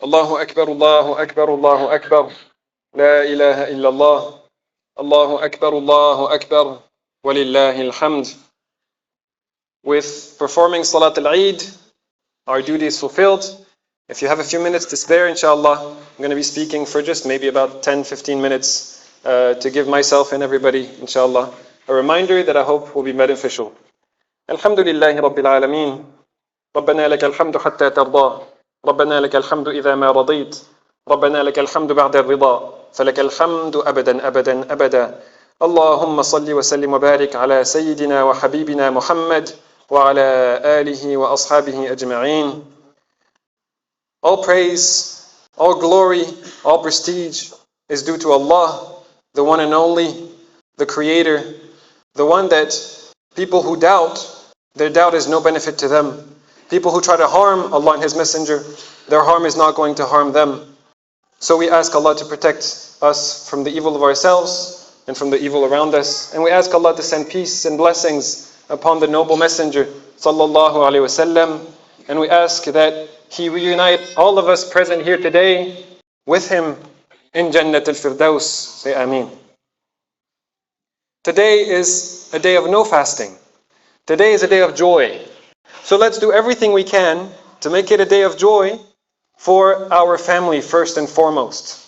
Allahu Akbar, Allahu Akbar, Allahu Akbar. La ilaha illallah. Allahu Akbar, Allahu Akbar. Walillahi alhamd. With performing Salat al-Eid, our duty is fulfilled. If you have a few minutes to spare, inshallah, I'm going to be speaking for just maybe about 10-15 minutes to give myself and everybody, inshallah, a reminder that I hope will be beneficial. Alhamdulillahi Rabbil Alameen. ربنا لك الحمد حتى ترضى ربنا لك الحمد إذا ما رضيت ربنا لك الحمد بعد الرضا فلك الحمد أبدا أبدا أبدا اللهم صل وسلم وبارك على سيدنا وحبيبنا محمد وعلى آله وأصحابه أجمعين. All praise, all glory, all prestige is due to Allah, the one and only, the Creator, the one that people who doubt, their doubt is no benefit to them. People who try to harm Allah and His Messenger, their harm is not going to harm them. So we ask Allah to protect us from the evil of ourselves and from the evil around us. And we ask Allah to send peace and blessings upon the noble Messenger, sallallahu alaihi wasallam. And we ask that He reunite all of us present here today with Him in Jannat al-Firdaus. Say Ameen. Today is a day of no fasting. Today is a day of joy. So let's do everything we can to make it a day of joy for our family first and foremost.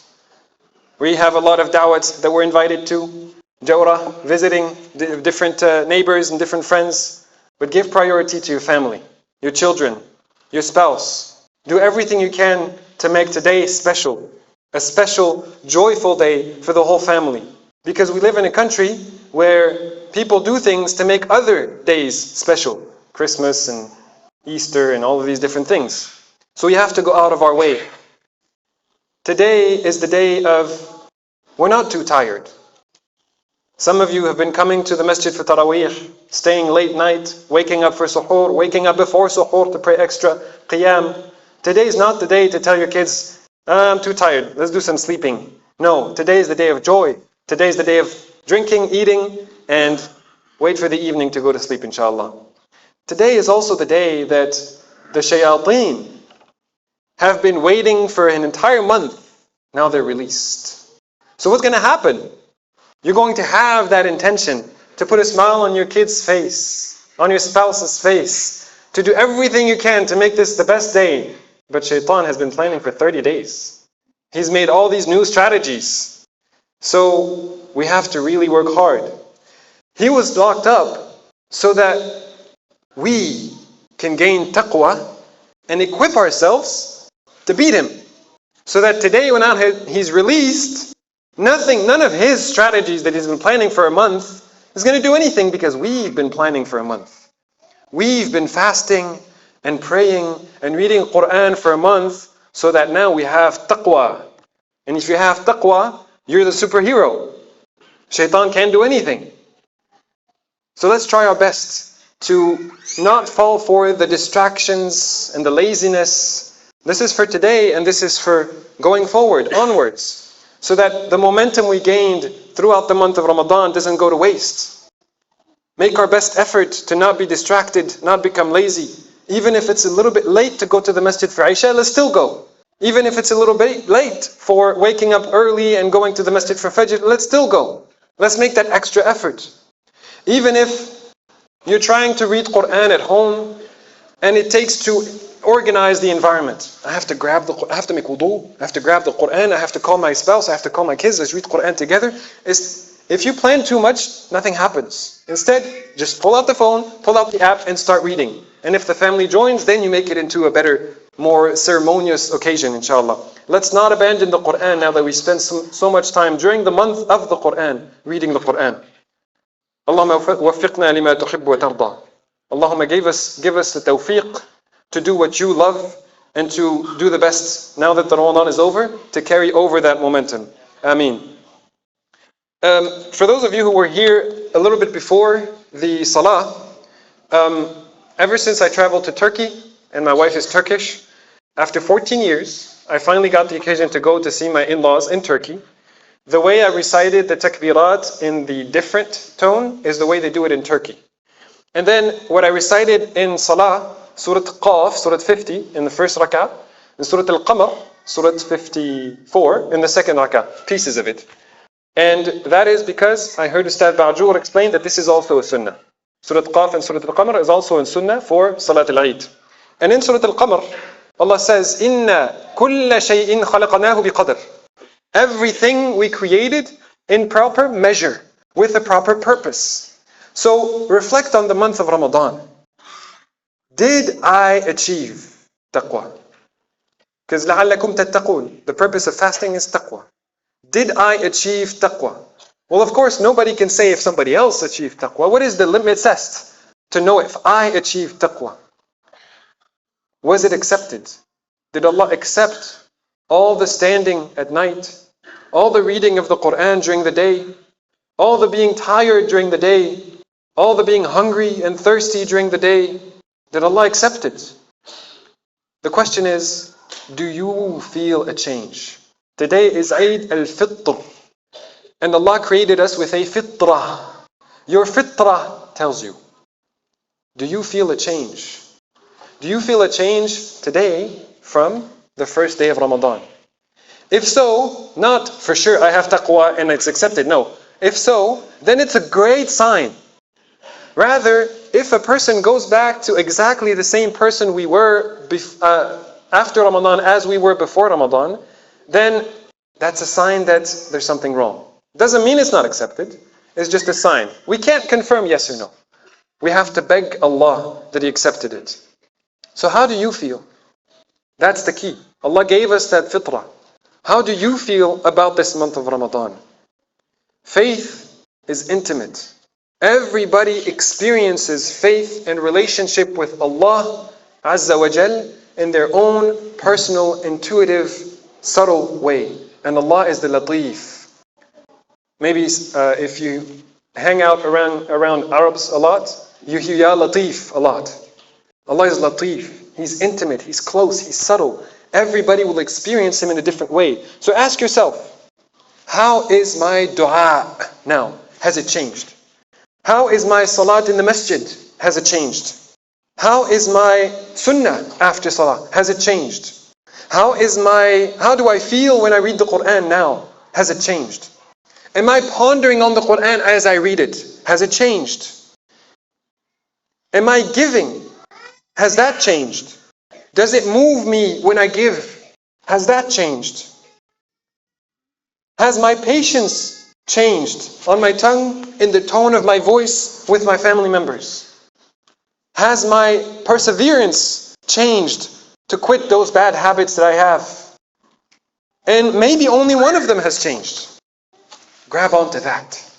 We have a lot of da'wats that we're invited to, Jawrah, visiting different neighbors and different friends. But give priority to your family, your children, your spouse. Do everything you can to make today special, a special, joyful day for the whole family. Because we live in a country where people do things to make other days special. Christmas and Easter and all of these different things. So we have to go out of our way. Today is the day of, we're not too tired. Some of you have been coming to the masjid for Taraweeh, staying late night, waking up for suhoor, waking up before suhoor to pray extra qiyam. Today is not the day to tell your kids, I'm too tired, let's do some sleeping. No, today is the day of joy. Today is the day of drinking, eating, and wait for the evening to go to sleep, inshallah. Today is also the day that the shayateen have been waiting for an entire month. Now they're released. So what's going to happen? You're going to have that intention to put a smile on your kid's face, on your spouse's face, to do everything you can to make this the best day. But shaitan has been planning for 30 days. He's made all these new strategies. So we have to really work hard. He was locked up so that we can gain taqwa and equip ourselves to beat him. So that today when he's released, none of his strategies that he's been planning for a month is going to do anything because we've been planning for a month. We've been fasting and praying and reading Quran for a month so that now we have taqwa. And if you have taqwa, you're the superhero. Shaitan can't do anything. So let's try our best to not fall for the distractions and the laziness. This is for today and this is for going forward, onwards, so that the momentum we gained throughout the month of Ramadan doesn't go to waste. Make our best effort to not be distracted, not become lazy. Even if it's a little bit late to go to the masjid for Isha, let's still go. Even if it's a little bit late for waking up early and going to the masjid for Fajr, let's still go. Let's make that extra effort. Even if you're trying to read Quran at home and it takes to organize the environment. I have to make wudu, I have to grab the Quran, I have to call my spouse, I have to call my kids, let's read Quran together. If you plan too much, nothing happens. Instead, just pull out the phone, pull out the app and start reading. And if the family joins, then you make it into a better, more ceremonious occasion, inshallah. Let's not abandon the Quran now that we spend so much time during the month of the Quran, reading the Quran. Allahumma waffiqna lima tuhibbu wa tarda. Allahumma give us the tawfiq to do what you love and to do the best now that the Ramadan is over, to carry over that momentum. Ameen. For those of you who were here a little bit before the Salah, ever since I traveled to Turkey, and my wife is Turkish, after 14 years, I finally got the occasion to go to see my in-laws in Turkey. The way I recited the takbirat in the different tone is the way they do it in Turkey. And then what I recited in Salah, Surah Qaf, Surah 50, in the first rak'ah, and Surah Al-Qamar, Surah 54 in the second rak'ah, pieces of it. And that is because I heard Ustad Ba'jur explain that this is also a sunnah. Surah Qaf and Surah Al-Qamar is also a sunnah for Salat al-Eid. And in Surah Al-Qamar, Allah says, إِنَّا كُلَّ شَيْءٍ خَلَقَنَاهُ بِقَدْرٍ. Everything we created in proper measure, with a proper purpose. So reflect on the month of Ramadan. Did I achieve taqwa? Because لَعَلَّكُمْ تَتَّقُونَ. The purpose of fasting is taqwa. Did I achieve taqwa? Well, of course, nobody can say if somebody else achieved taqwa. What is the limit test to know if I achieved taqwa? Was it accepted? Did Allah accept all the standing at night, all the reading of the Quran during the day, all the being tired during the day, all the being hungry and thirsty during the day? Did Allah accept it? The question is, do you feel a change? Today is Eid al-Fitr. And Allah created us with a fitrah. Your fitrah tells you. Do you feel a change? Do you feel a change today from the first day of Ramadan? If so, not for sure I have taqwa and it's accepted. No. If so, then it's a great sign. Rather, if a person goes back to exactly the same person we were after Ramadan as we were before Ramadan, then that's a sign that there's something wrong. Doesn't mean it's not accepted. It's just a sign. We can't confirm yes or no. We have to beg Allah that He accepted it. So how do you feel? That's the key. Allah gave us that fitrah. How do you feel about this month of Ramadan? Faith is intimate. Everybody experiences faith and relationship with Allah Azza wa Jal in their own personal, intuitive, subtle way. And Allah is the Latif. Maybe if you hang out around Arabs a lot, you hear Ya Latif a lot. Allah is Latif. He's intimate, He's close, He's subtle. Everybody will experience Him in a different way. So ask yourself, how is my dua now? Has it changed? How is my salat in the masjid? Has it changed? How is my sunnah after salah? Has it changed? How do I feel when I read the Quran now? Has it changed? Am I pondering on the Quran as I read it? Has it changed? Am I giving? Has that changed? Does it move me when I give? Has that changed? Has my patience changed on my tongue, in the tone of my voice with my family members? Has my perseverance changed to quit those bad habits that I have? And maybe only one of them has changed. Grab onto that.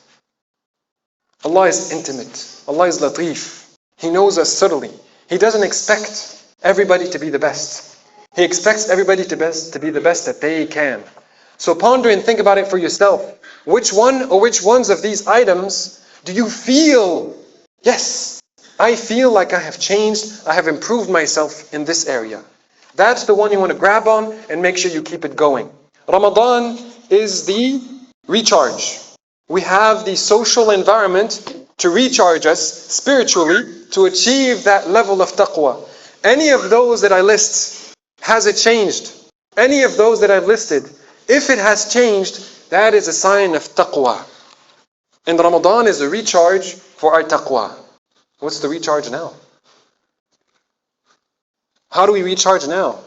Allah is intimate. Allah is Latif. He knows us subtly. He doesn't expect everybody to be the best. He expects everybody to be the best that they can. So ponder and think about it for yourself. Which one or which ones of these items do you feel, yes, I feel like I have changed, I have improved myself in this area? That's the one you want to grab on and make sure you keep it going. Ramadan is the recharge. We have the social environment to recharge us spiritually to achieve that level of taqwa. Any of those that I list, has it changed? Any of those that I've listed, if it has changed, that is a sign of taqwa. And Ramadan is a recharge for our taqwa. What's the recharge now? How do we recharge now?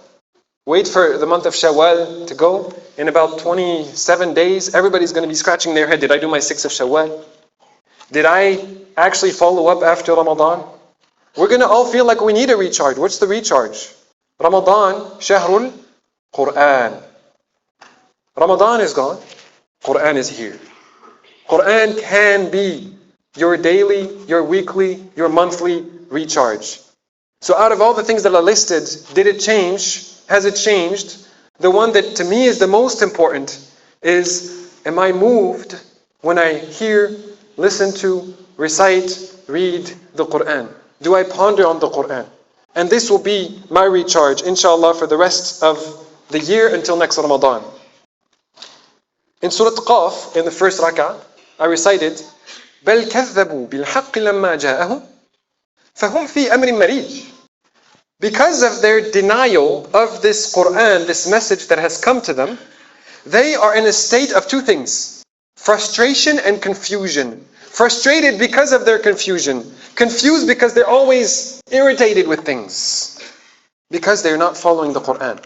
Wait for the month of Shawwal to go. In about 27 days, everybody's going to be scratching their head. Did I do my 6th of Shawwal? Did I actually follow up after Ramadan? We're going to all feel like we need a recharge. What's the recharge? Ramadan, Shahrul Quran. Ramadan is gone. Quran is here. Quran can be your daily, your weekly, your monthly recharge. So out of all the things that are listed, did it change? Has it changed? The one that to me is the most important is, am I moved when I hear, listen to, recite, read the Quran? Do I ponder on the Quran? And this will be my recharge, inshallah, for the rest of the year until next Ramadan. In Surah Qaf, in the first rak'ah, I recited, بَلْ كَذَّبُوا بِالْحَقِّ لَمَّا جَاءَهُمْ فَهُمْ فِي أَمْرٍ مَرِيجٍ. because of their denial of this Quran, this message that has come to them, they are in a state of two things: frustration and confusion. Frustrated because of their confusion. Confused because they're always irritated with things. Because they're not following the Quran.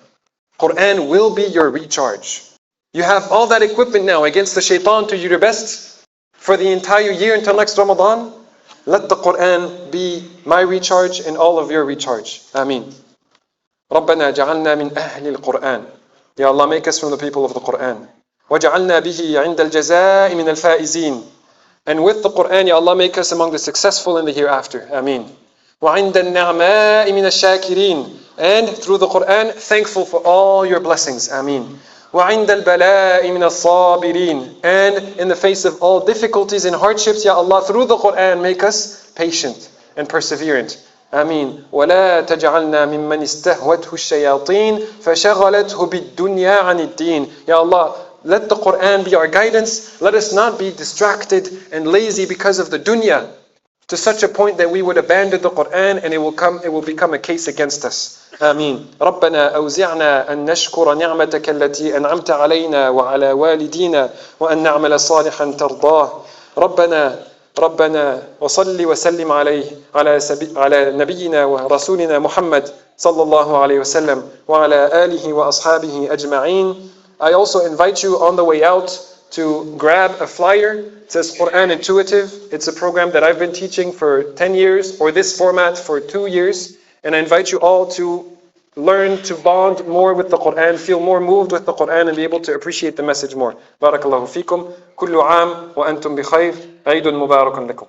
Quran will be your recharge. You have all that equipment now against the shaitan to do your best for the entire year until next Ramadan. Let the Quran be my recharge and all of your recharge. Ameen. رَبَّنَا جَعَلْنَا مِنْ أَهْلِ الْقُرْآنِ. Ya Allah, make us from the people of the Quran. وَجَعَلْنَا بِهِ عِنْدَ الْجَزَاءِ مِنَ الْفَائِزِينَ. And with the Quran, Ya Allah, make us among the successful in the hereafter. Ameen. وَعِنْدَ النَّعْمَاءِ مِنَ الشَّاكِرِينَ. And through the Quran, thankful for all your blessings. Ameen. وَعِنْدَ الْبَلَاءِ مِنَ الصَّابِرِينَ. And in the face of all difficulties and hardships, Ya Allah, through the Quran, make us patient and perseverant. Ameen. وَلَا تَجْعَلْنَا مِمَّنِ اسْتَهْوَتْهُ الشَّيَاطِينَ فَشَغَلَتْهُ بِالدُّنْيَا عَنِ الدِّينِ. Ya Allah, let the Quran be our guidance. Let us not be distracted and lazy because of the dunya, to such a point that we would abandon the Quran and it will become a case against us. Ameen. رَبَّنَا أَوْزِعْنَا أَن نَشْكُرَ نِعْمَتَكَ الَّتِي أَنْعَمْتَ عَلَيْنَا وَعَلَى وَالِدِينَا وَأَن نَعْمَلَ صَالِحًا تَرْضَاهُ. ربنا وصل وسلم على نبينا ورسولنا محمد صلى الله عليه وسلم وعلى آله وأصحابه أجمعين. I also invite you on the way out to grab a flyer. It says Quran Intuitive. It's a program that I've been teaching for 10 years, or this format for 2 years. And I invite you all to learn to bond more with the Quran, feel more moved with the Quran, and be able to appreciate the message more. Barakallahu fikum. Kullu aam wa antum bi khayr. Eidun mubarakun lakum.